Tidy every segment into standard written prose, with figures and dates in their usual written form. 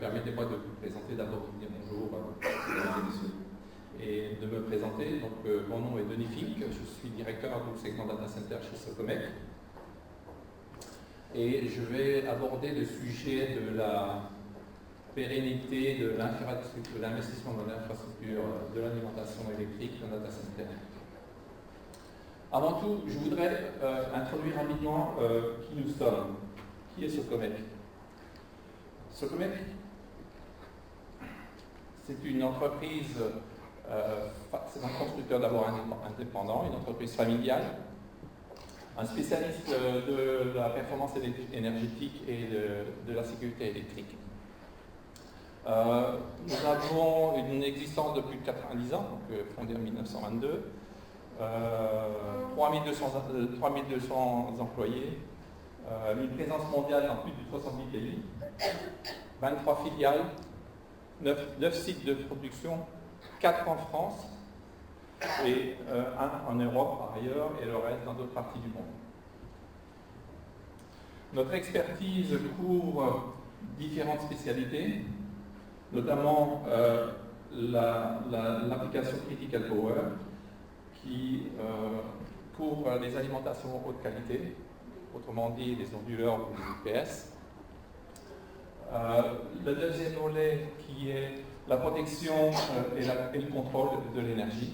permettez-moi de vous présenter d'abord, de dire bonjour, mesdames et messieurs, et de me présenter. Donc, mon nom est Denis Fick, je suis directeur du segment Data Center chez Socomec. Et je vais aborder le sujet de la pérennité de l'infrastructure, de l'investissement dans l'infrastructure de l'alimentation électrique d'un data center. Avant tout, je voudrais introduire rapidement qui nous sommes. Qui est Socomec? Socomec, c'est une entreprise, c'est un constructeur d'abord indépendant, une entreprise familiale, un spécialiste de la performance énergétique et de la sécurité électrique. Nous avons une existence de plus de 90 ans, donc fondée en 1922, 3200 employés, une présence mondiale dans plus de 70 pays, 23 filiales, 9 sites de production, 4 en France et 1 en Europe par ailleurs et le reste dans d'autres parties du monde. Notre expertise couvre différentes spécialités, notamment l'application Critical Power qui couvre les alimentations haute qualité, autrement dit les onduleurs ou les UPS. Le deuxième volet qui est la protection et le contrôle de l'énergie,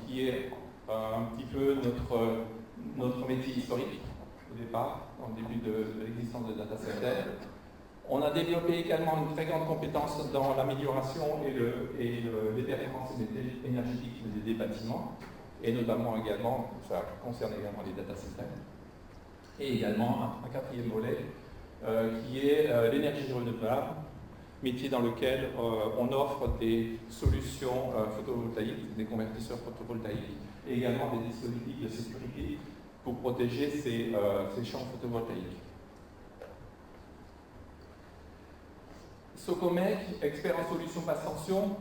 qui est un petit peu notre métier historique au départ, au début de l'existence de data center. On a développé également une très grande compétence dans l'amélioration et les performances énergétiques des bâtiments, et notamment également, ça concerne également les data centers, et également un quatrième volet qui est l'énergie renouvelable, métier dans lequel on offre des solutions photovoltaïques, des convertisseurs photovoltaïques, et également des dispositifs de sécurité pour protéger ces champs photovoltaïques. Socomec, expert en solutions basse tension,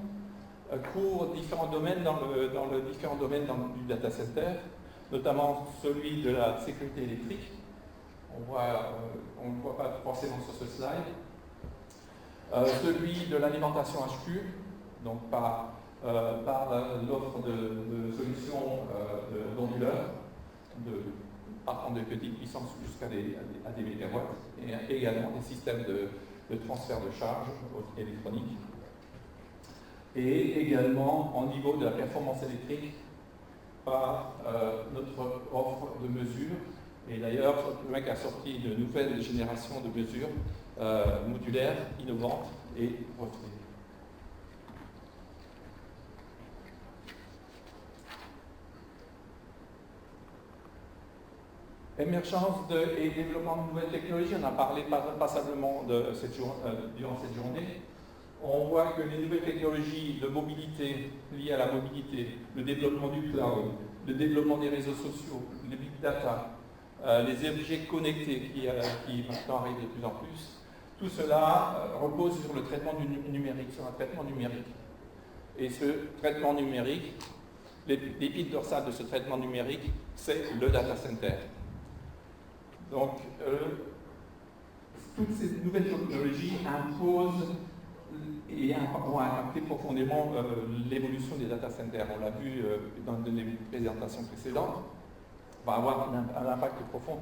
couvre différents domaines du data center, notamment celui de la sécurité électrique. On ne le voit pas forcément sur ce slide. Celui de l'alimentation HQ, donc par l'offre de solutions d'onduleurs, partant de petites puissances jusqu'à des mégawatts, et également des systèmes de transfert de charge électronique. Et également, au niveau de la performance électrique, par notre offre de mesures. Et d'ailleurs, le mec a sorti de nouvelles générations de mesures modulaires, innovantes et brevetées. Émergence et développement de nouvelles technologies, on a parlé passablement durant cette journée. On voit que les nouvelles technologies de mobilité liées à la mobilité, le développement du cloud, le développement des réseaux sociaux, les big data, les objets connectés qui maintenant arrivent de plus en plus, tout cela repose sur le traitement du numérique, sur un traitement numérique. Et ce traitement numérique, l'épine dorsale de ce traitement numérique, c'est le data center. Donc, toutes ces nouvelles technologies imposent et ont impacté profondément l'évolution des data centers. On l'a vu dans les présentations précédentes, va avoir un impact profond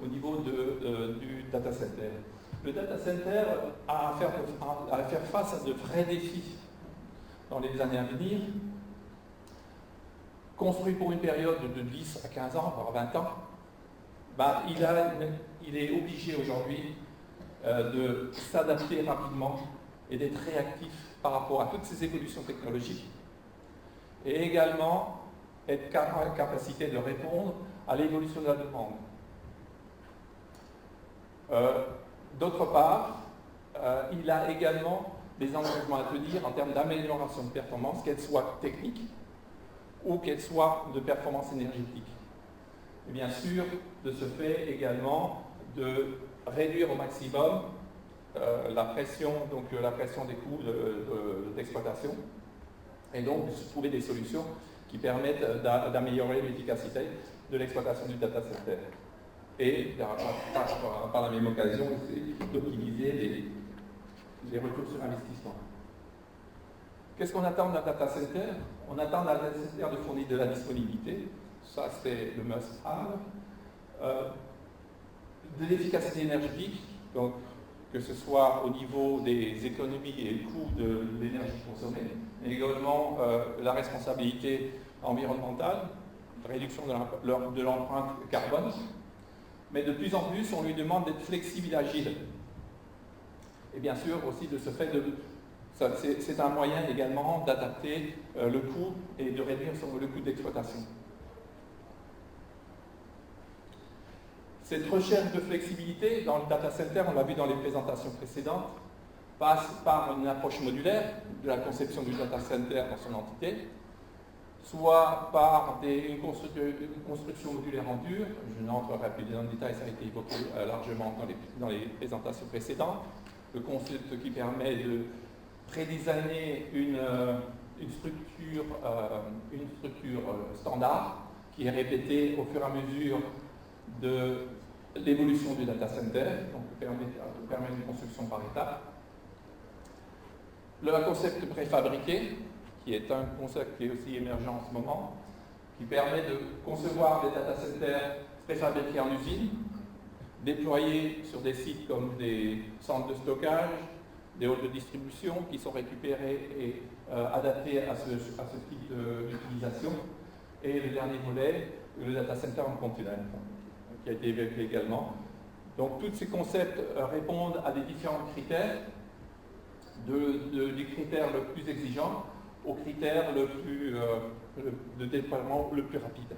au niveau du data center. Le data center a à faire face à de vrais défis dans les années à venir. Construit pour une période de 10 à 15 ans, voire 20 ans, il est obligé aujourd'hui de s'adapter rapidement et d'être réactif par rapport à toutes ces évolutions technologiques et également être en capacité de répondre à l'évolution de la demande. D'autre part, il a également des engagements à tenir en termes d'amélioration de performance, qu'elle soit technique ou qu'elle soit de performance énergétique. Et bien sûr, de ce fait également de réduire au maximum la pression des coûts d'exploitation et donc de trouver des solutions qui permettent d'améliorer l'efficacité de l'exploitation du data center. Et par la même occasion, d'optimiser les retours sur investissement. Qu'est-ce qu'on attend d'un data center? On attend d'un data center de fournir de la disponibilité, ça c'est le must-have, de l'efficacité énergétique, donc que ce soit au niveau des économies et le coût de l'énergie consommée, mais également la responsabilité environnementale, réduction de l'empreinte carbone. Mais de plus en plus, on lui demande d'être flexible et agile. Et bien sûr, aussi de ce fait, c'est un moyen également d'adapter le coût et de réduire le coût d'exploitation. Cette recherche de flexibilité dans le data center, on l'a vu dans les présentations précédentes, passe par une approche modulaire de la conception du data center dans son entité, soit par une construction modulaire en dur. Je n'entrerai plus dans le détail, ça a été évoqué largement dans les présentations précédentes. Le concept qui permet de prédesigner une structure standard qui est répétée au fur et à mesure de l'évolution du data center, donc permet une construction par étapes. Le concept préfabriqué, qui est un concept qui est aussi émergent en ce moment, qui permet de concevoir des data centers préfabriqués en usine, déployés sur des sites comme des centres de stockage, des halls de distribution qui sont récupérés et adaptés à ce type d'utilisation. Et le dernier volet, le data center en continent, qui a été évoqué également. Donc tous ces concepts répondent à des différents critères, du critère le plus exigeant au critère de déploiement le plus rapide.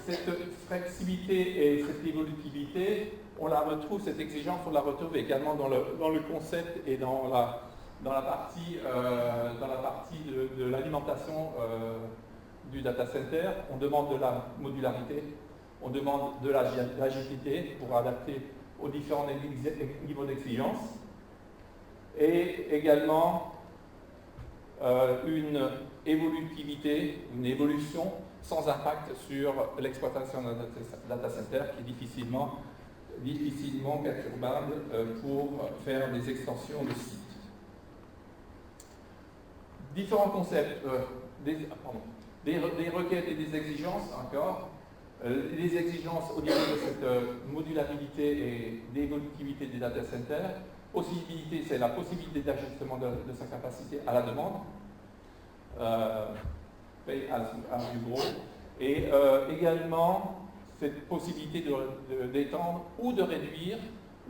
Cette flexibilité et cette évolutivité, on la retrouve, cette exigence, on la retrouve également dans le concept et dans la partie de l'alimentation du data center. On demande de la modularité, on demande de l'agilité pour adapter aux différents niveaux d'exigence, et également une évolutivité, une évolution sans impact sur l'exploitation d'un data center qui est difficilement perturbable pour faire des extensions de sites. Différents concepts, des requêtes et des exigences encore. Les exigences au niveau de cette modularité et d'évolutivité des data centers. Possibilité, c'est la possibilité d'ajustement de sa capacité à la demande. Pay as you grow, et également cette possibilité d'étendre ou de réduire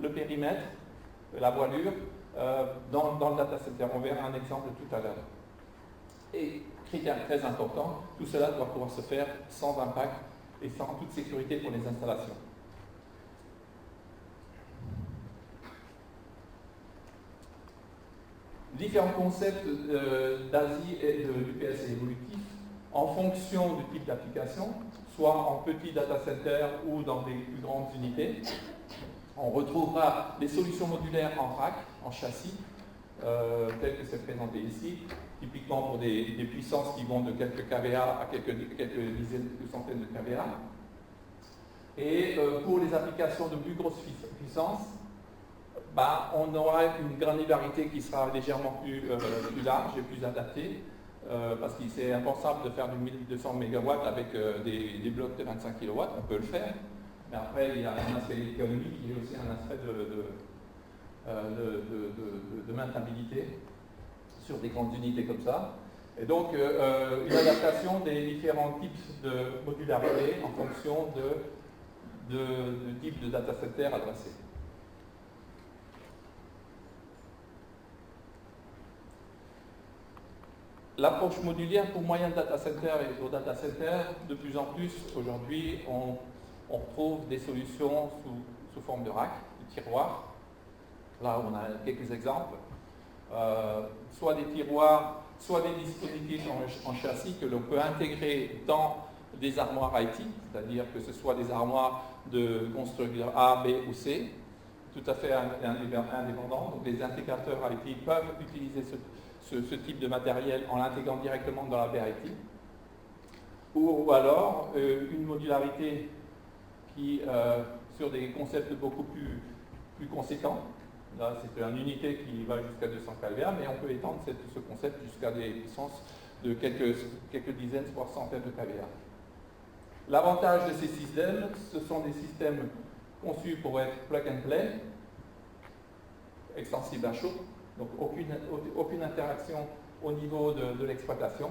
le périmètre, la voilure, dans le data center. On verra un exemple tout à l'heure. Et critère très important, tout cela doit pouvoir se faire sans impact et sans toute sécurité pour les installations. Différents concepts d'ASI et d'UPS évolutif en fonction du type d'application, soit en petit data center ou dans des plus grandes unités. On retrouvera des solutions modulaires en rack, en châssis, telles que c'est présenté ici, typiquement pour des puissances qui vont de quelques kVA à quelques dizaines de centaines de kVA. Et pour les applications de plus grosse puissance, on aura une granularité qui sera légèrement plus large et plus adaptée, parce qu'il est impensable de faire du 1200 MW avec des blocs de 25 kW, on peut le faire, mais après il y a un aspect économique, il y a aussi un aspect de maintenabilité sur des grandes unités comme ça. Et donc une adaptation des différents types de modularité en fonction du type de data center adressé. L'approche modulière pour moyen data center et pour data center, de plus en plus aujourd'hui, on retrouve des solutions sous forme de rack, de tiroirs. Là, on a quelques exemples. Soit des tiroirs, soit des dispositifs en châssis que l'on peut intégrer dans des armoires IT, c'est-à-dire que ce soit des armoires de constructeurs A, B ou C, tout à fait indépendants. Donc les intégrateurs IT peuvent utiliser ce type de matériel en l'intégrant directement dans la baie IT. Ou alors une modularité qui, sur des concepts beaucoup plus conséquents. Là, c'est une unité qui va jusqu'à 200 kVA, mais on peut étendre ce concept jusqu'à des puissances de quelques dizaines, voire centaines de kVA. L'avantage de ces systèmes, ce sont des systèmes conçus pour être plug and play, extensibles à chaud, donc aucune interaction au niveau de l'exploitation,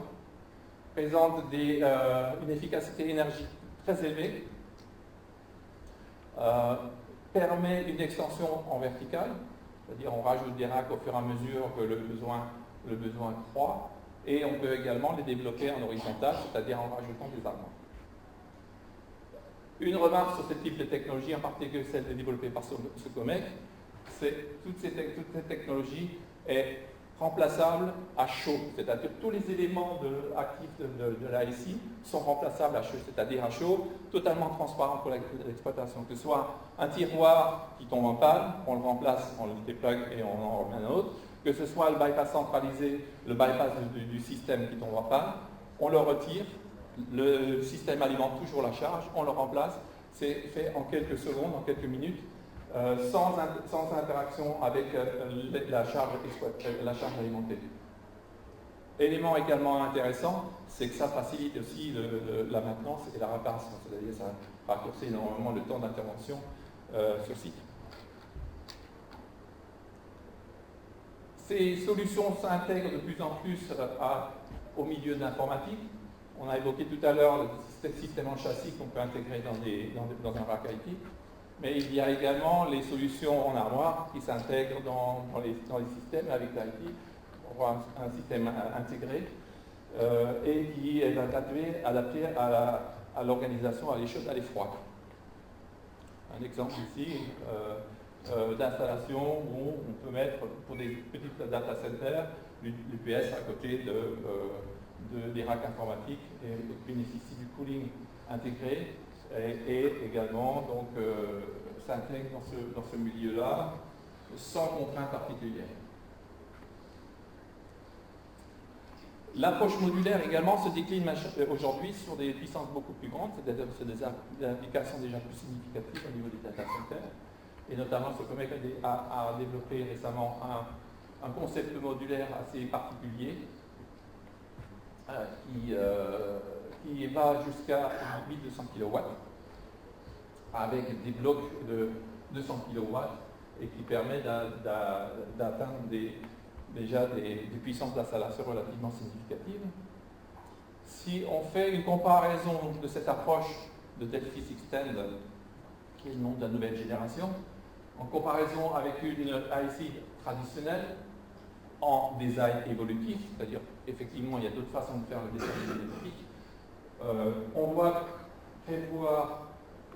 présentent une efficacité énergétique très élevée, permet une extension en verticale, c'est-à-dire on rajoute des racks au fur et à mesure que le besoin croît, et on peut également les développer en horizontal, c'est-à-dire en rajoutant des armoires. Une remarque sur ce type de technologie, en particulier celle développée par Socomec, c'est que toute cette technologie est remplaçable à chaud, c'est-à-dire tous les éléments actifs de l'ASI sont remplaçables à chaud, c'est-à-dire à chaud totalement transparent pour l'exploitation, que ce soit un tiroir qui tombe en panne, on le remplace, on le déplugue et on en remet un autre, que ce soit le bypass centralisé, le bypass du système qui tombe en panne, on le retire, le système alimente toujours la charge, on le remplace, c'est fait en quelques secondes, en quelques minutes, sans interaction avec la charge alimentée. Élément également intéressant, c'est que ça facilite aussi la maintenance et la réparation, c'est-à-dire ça raccourcit énormément le temps d'intervention sur site. Ces solutions s'intègrent de plus en plus au milieu de l'informatique. On a évoqué tout à l'heure le système en châssis qu'on peut intégrer dans un rack IT. Mais il y a également les solutions en armoire qui s'intègrent dans les systèmes avec l'IT. On voit un système intégré et qui est adapté à l'organisation, à l'échelle, à l'effroi. Un exemple ici d'installation où on peut mettre pour des petites data centers l'UPS à côté des racks informatiques et qui nécessite du cooling intégré. Et également s'intègre dans ce milieu-là sans contrainte particulière. L'approche modulaire également se décline aujourd'hui sur des puissances beaucoup plus grandes, c'est-à-dire sur des applications déjà plus significatives au niveau des data centers. Et notamment, Socomec a développé récemment un concept modulaire assez particulier qui va jusqu'à 1200 kW avec des blocs de 200 kW et qui permet d'atteindre déjà des puissances d'installation relativement significatives. Si on fait une comparaison de cette approche de Delphi Extend, qui est le nom de la nouvelle génération, en comparaison avec une IC traditionnelle en design évolutif, c'est-à-dire effectivement il y a d'autres façons de faire le design évolutif, on va prévoir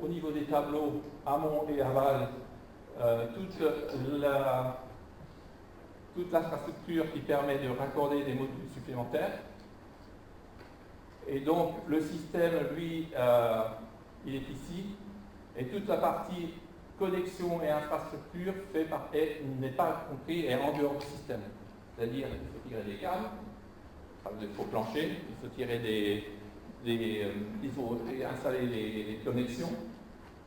au niveau des tableaux amont et aval toute l'infrastructure qui permet de raccorder des modules supplémentaires. Et donc le système, lui, il est ici, et toute la partie connexion et infrastructure n'est pas compris et en dehors du système. C'est-à-dire qu'il faut tirer des câbles, il faut plancher, il faut tirer il faut installer les connexions.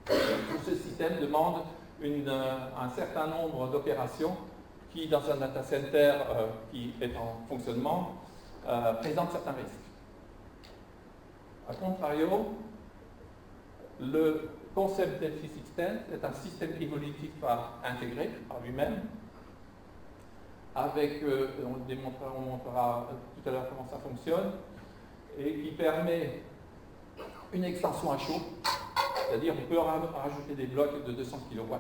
Tout ce système demande un certain nombre d'opérations qui, dans un data center qui est en fonctionnement, présente certains risques. A contrario, le concept Delphi Extend est un système évolutif intégré par lui-même, avec, on montrera tout à l'heure comment ça fonctionne, et qui permet une extension à chaud, c'est-à-dire on peut rajouter des blocs de 200 kW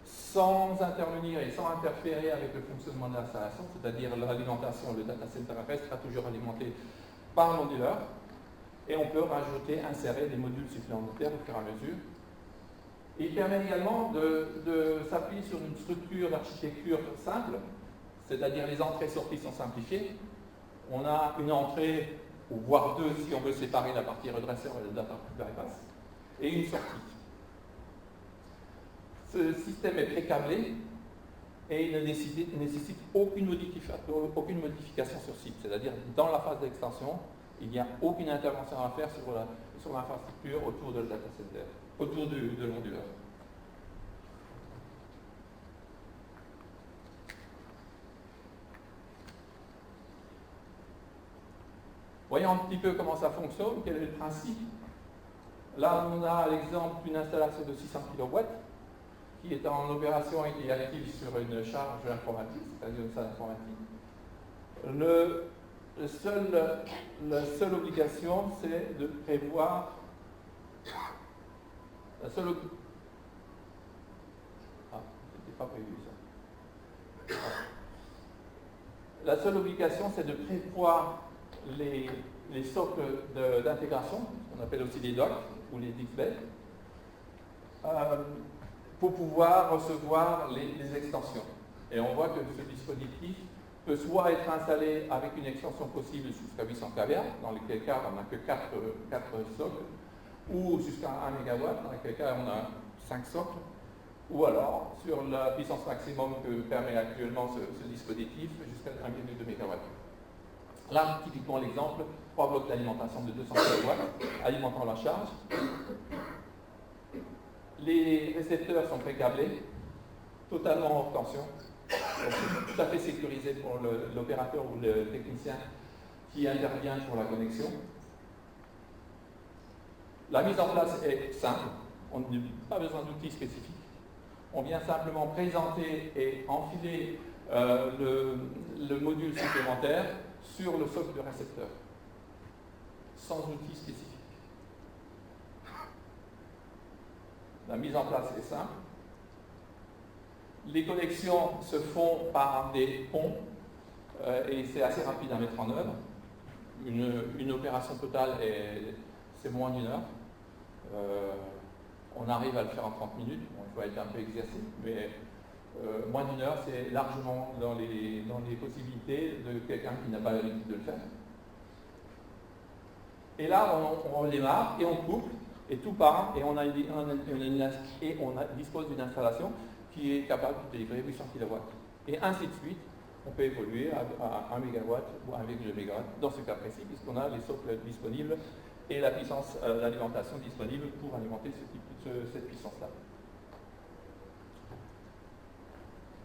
sans intervenir et sans interférer avec le fonctionnement de l'installation, c'est-à-dire l'alimentation, le data center restera toujours alimenté par un modulaire, et on peut insérer des modules supplémentaires au fur et à mesure. Il permet également de s'appuyer sur une structure d'architecture simple, c'est-à-dire les entrées et sorties sont simplifiées. On a une entrée, ou voire deux si on veut séparer la partie redresseur et la partie bypass, et une sortie. Ce système est pré-câblé et il ne nécessite aucune modification sur site, c'est-à-dire dans la phase d'extension, il n'y a aucune intervention à faire sur l'infrastructure autour de le data center, autour de l'onduleur. Voyons un petit peu comment ça fonctionne, quel est le principe. Là, on a l'exemple d'une installation de 600 kW qui est en opération et qui est active sur une charge informatique, c'est-à-dire une salle informatique. La seule obligation, c'est de prévoir. C'était pas prévu ça. La seule obligation, c'est de prévoir les socles d'intégration, qu'on appelle aussi les docks ou les DICBED, pour pouvoir recevoir les extensions. Et on voit que ce dispositif peut soit être installé avec une extension possible jusqu'à 800 kVA, dans lequel cas on n'a que 4 socles, ou jusqu'à 1 MW, dans lequel cas on a 5 socles, ou alors sur la puissance maximum que permet actuellement ce dispositif, jusqu'à 1,2 MW. Là, typiquement l'exemple, 3 blocs d'alimentation de 200 kW alimentant la charge. Les récepteurs sont pré-câblés, totalement hors tension. Donc c'est tout à fait sécurisé pour l'opérateur ou le technicien qui intervient pour la connexion. La mise en place est simple, on n'a pas besoin d'outils spécifiques. On vient simplement présenter et enfiler le module supplémentaire sur le socle de récepteur, sans outils spécifiques. La mise en place est simple. Les connexions se font par des ponts et c'est assez rapide à mettre en œuvre. Une opération totale, c'est moins d'1 heure. On arrive à le faire en 30 minutes. Bon, il faut être un peu exercé, mais moins d'1 heure, c'est largement dans les possibilités de quelqu'un qui n'a pas l'habitude de le faire. Et là, on redémarre et on coupe, et tout part, et on dispose d'une installation qui est capable de délivrer 800 kW. Et ainsi de suite, on peut évoluer à 1 MW ou 1,2 MW, dans ce cas précis, puisqu'on a les socles disponibles et la puissance d'alimentation disponible pour alimenter cette puissance-là.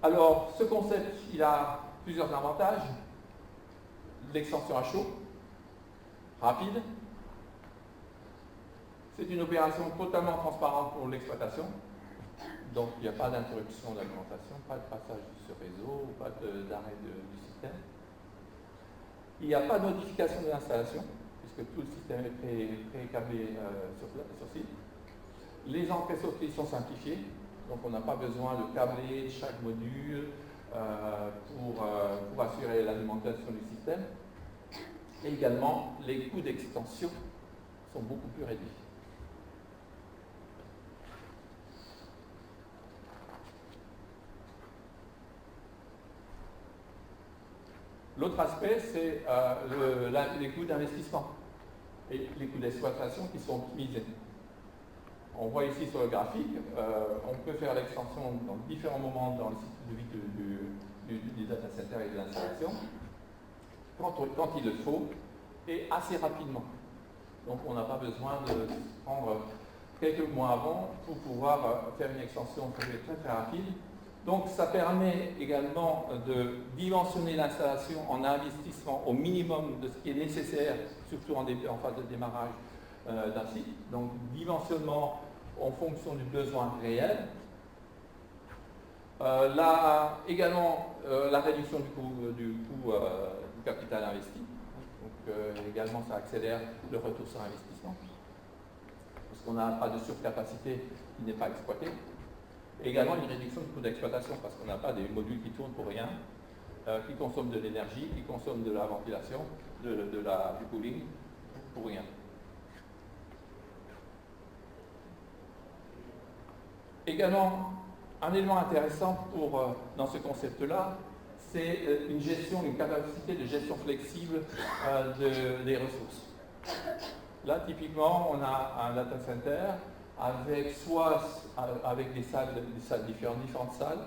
Alors, ce concept, il a plusieurs avantages. L'extension à chaud, rapide. C'est une opération totalement transparente pour l'exploitation. Donc, il n'y a pas d'interruption d'alimentation, pas de passage sur réseau, pas d'arrêt du système. Il n'y a pas de modification de l'installation, puisque tout le système est pré-câblé sur site. Les entrées sorties sont simplifiées, donc on n'a pas besoin de câbler chaque module pour assurer l'alimentation du système. Et également, les coûts d'extension sont beaucoup plus réduits. L'autre aspect, c'est les coûts d'investissement et les coûts d'exploitation qui sont optimisés. On voit ici sur le graphique, on peut faire l'extension dans différents moments dans le cycle de vie du data center et de l'installation, quand il le faut, et assez rapidement. Donc on n'a pas besoin de prendre quelques mois avant pour pouvoir faire une extension très rapide. Donc ça permet également de dimensionner l'installation en investissement au minimum de ce qui est nécessaire, surtout en phase de démarrage d'un site. Donc dimensionnement en fonction du besoin réel. Également la réduction du coût du capital investi. Donc également ça accélère le retour sur investissement. Parce qu'on n'a pas de surcapacité qui n'est pas exploitée. Et également une réduction du coût d'exploitation parce qu'on n'a pas des modules qui tournent pour rien, qui consomment de l'énergie, qui consomment de la ventilation, du cooling pour rien. Également, un élément intéressant dans ce concept-là, c'est une capacité de gestion flexible des ressources. Là, typiquement, on a un data center avec des salles différentes salles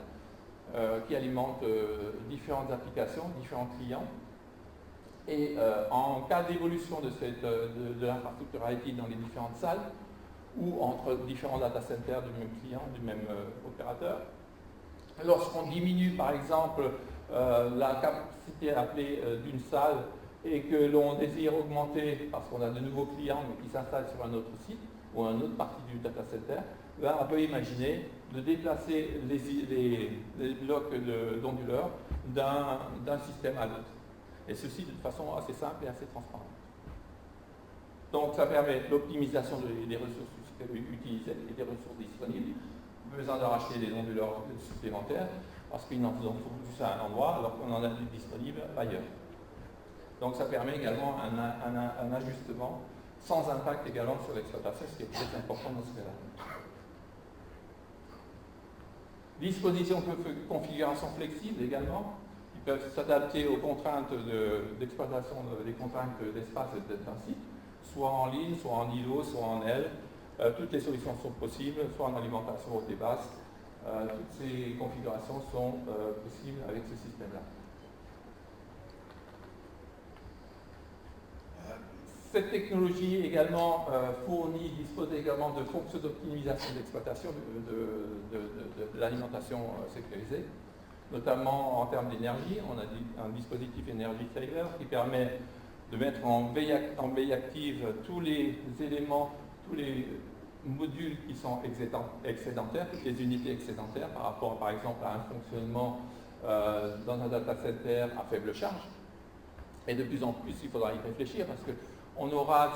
qui alimentent différentes applications, différents clients. Et en cas d'évolution de l'infrastructure IT dans les différentes salles, ou entre différents data centers du même client, du même opérateur, lorsqu'on diminue par exemple la capacité appelée d'une salle et que l'on désire augmenter parce qu'on a de nouveaux clients mais qui s'installent sur un autre site ou une autre partie du data center, là on peut imaginer de déplacer les blocs d'onduleurs d'un système à l'autre. Et ceci de façon assez simple et assez transparente. Donc ça permet l'optimisation des ressources utilisées et des ressources disponibles. Besoin de racheter des onduleurs supplémentaires parce qu'ils n'en font plus à un endroit alors qu'on en a des disponibles ailleurs. Donc ça permet également un ajustement sans impact également sur l'exploitation, ce qui est très important dans ce cas-là. Disposition de configuration flexible également, qui peuvent s'adapter aux contraintes d'exploitation, des contraintes d'espace d'un site, soit en ligne, soit en îlot, soit en aile. Toutes les solutions sont possibles, soit en alimentation haute et basse. Toutes ces configurations sont possibles avec ce système-là. Cette technologie également dispose également de fonctions d'optimisation d'exploitation de l'alimentation sécurisée, notamment en termes d'énergie. On a un dispositif Energy Saver qui permet de mettre en veille active tous les éléments, tous les modules qui sont excédentaires, toutes les unités excédentaires par rapport par exemple à un fonctionnement dans un data center à faible charge. Et de plus en plus, il faudra y réfléchir parce qu'on aura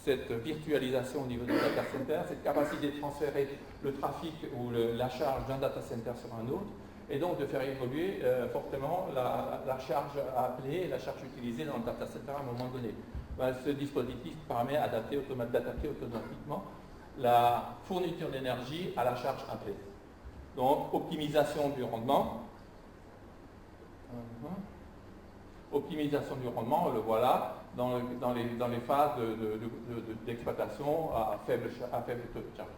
cette virtualisation au niveau du data center, cette capacité de transférer le trafic ou la charge d'un data center sur un autre, et donc de faire évoluer fortement la charge appelée et la charge utilisée dans le data center à un moment donné. Ce dispositif permet d'adapter automatiquement la fourniture d'énergie à la charge appelée. Donc, optimisation du rendement. Optimisation du rendement, le voilà, dans les phases d'exploitation à faible taux de charge.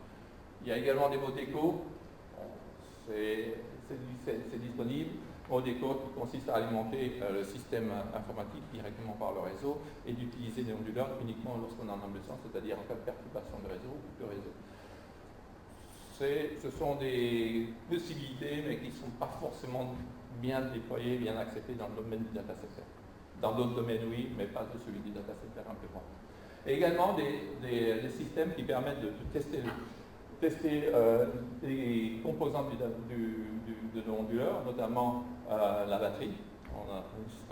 Il y a également des modes éco, c'est disponible. Mode éco qui consiste à alimenter le système informatique directement par le réseau et d'utiliser des onduleurs uniquement lorsqu'on en a besoin, c'est-à-dire en cas de perturbation de réseau ou de réseau. Ce sont des possibilités, mais qui ne sont pas forcément bien déployées, bien acceptées dans le domaine du data center. Dans d'autres domaines, oui, mais pas de celui du data center un peu moins. Et également des systèmes qui permettent de tester les composants de l'onduleur, notamment la batterie. On a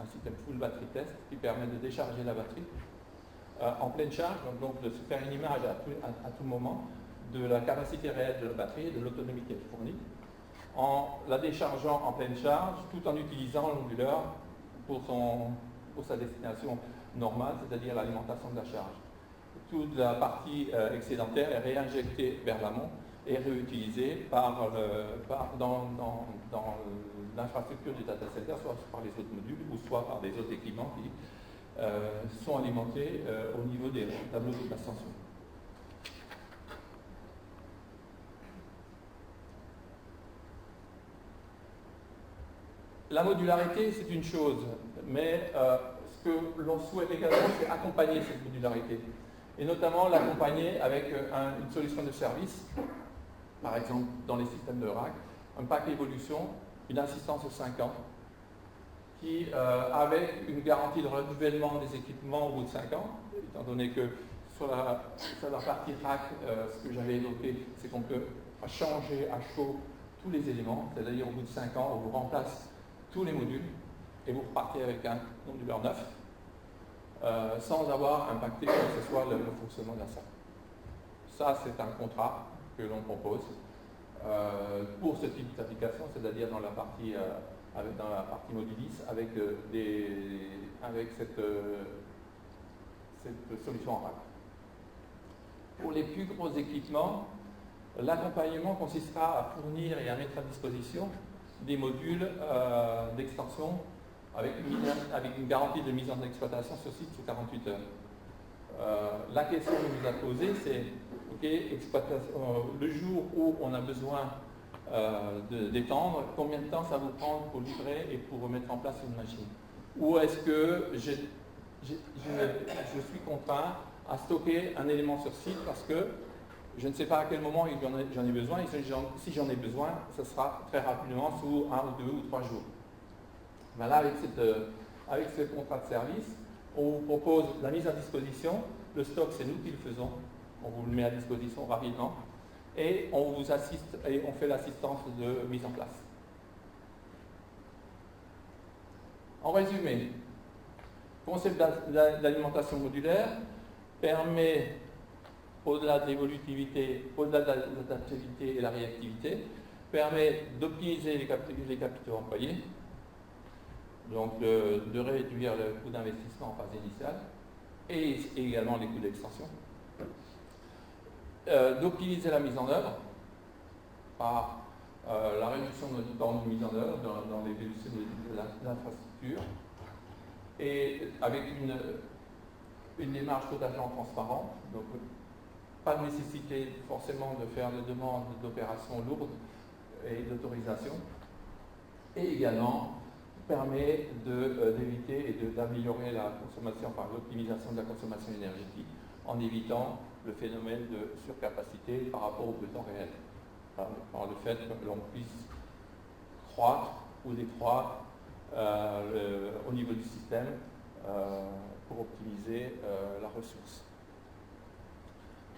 un système full battery test qui permet de décharger la batterie en pleine charge, donc de se faire une image à tout moment de la capacité réelle de la batterie et de l'autonomie qu'elle fournit, en la déchargeant en pleine charge, tout en utilisant l'onduleur pour sa destination normale, c'est-à-dire l'alimentation de la charge. Toute la partie excédentaire est réinjectée vers l'amont et réutilisée dans l'infrastructure du data center, soit par les autres modules ou soit par des autres équipements qui sont alimentés au niveau des tableaux d'ascension. La modularité, c'est une chose, mais ce que l'on souhaite également, c'est accompagner cette modularité. Et notamment l'accompagner avec une solution de service, par exemple dans les systèmes de rack, un pack évolution, une assistance aux 5 ans, qui, avec une garantie de renouvellement des équipements au bout de 5 ans, étant donné que sur la partie rack, ce que j'avais évoqué, c'est qu'on peut changer à chaud tous les éléments, c'est-à-dire au bout de 5 ans, on vous remplace tous les modules et vous repartez avec un onduleur neuf sans avoir impacté quoi que ce soit le fonctionnement de la salle. Ça, c'est un contrat que l'on propose pour ce type d'application, c'est-à-dire dans la partie Modulis avec cette solution en rack. Pour les plus gros équipements, l'accompagnement consistera à fournir et à mettre à disposition des modules d'extension avec une garantie de mise en exploitation sur site sous 48 heures. La question que nous a posée, c'est le jour où on a besoin d'étendre, combien de temps ça vous prend pour livrer et pour remettre en place une machine? ou est-ce que je suis contraint à stocker un élément sur site parce que je ne sais pas à quel moment j'en ai besoin, et si j'en ai besoin, ce sera très rapidement, sous 1 ou 2 ou 3 jours. Ben là, avec ce contrat de service, on vous propose la mise à disposition. Le stock, c'est nous qui le faisons. On vous le met à disposition rapidement. Et on vous assiste et on fait l'assistance de mise en place. En résumé, le concept d'alimentation modulaire permet, au-delà de l'évolutivité, au-delà de l'adaptivité et la réactivité, permet d'optimiser les capitaux employés, donc de réduire le coût d'investissement en phase initiale et également les coûts d'extension, d'optimiser la mise en œuvre par la réduction de temps de mise en œuvre dans l'évolution de l'infrastructure et avec une démarche totalement transparente. Donc, pas de nécessité forcément de faire des demandes d'opérations lourdes et d'autorisation. Et également permet d'éviter et d'améliorer la consommation, enfin l'optimisation de la consommation énergétique en évitant le phénomène de surcapacité par rapport aux besoins réels. Par le fait que l'on puisse croître ou décroître au niveau du système pour optimiser la ressource.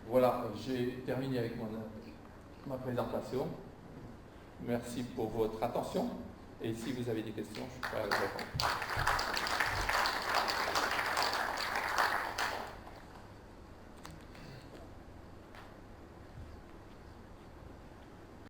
Voilà, j'ai terminé avec ma présentation. Merci pour votre attention et si vous avez des questions, je suis prêt à vous répondre.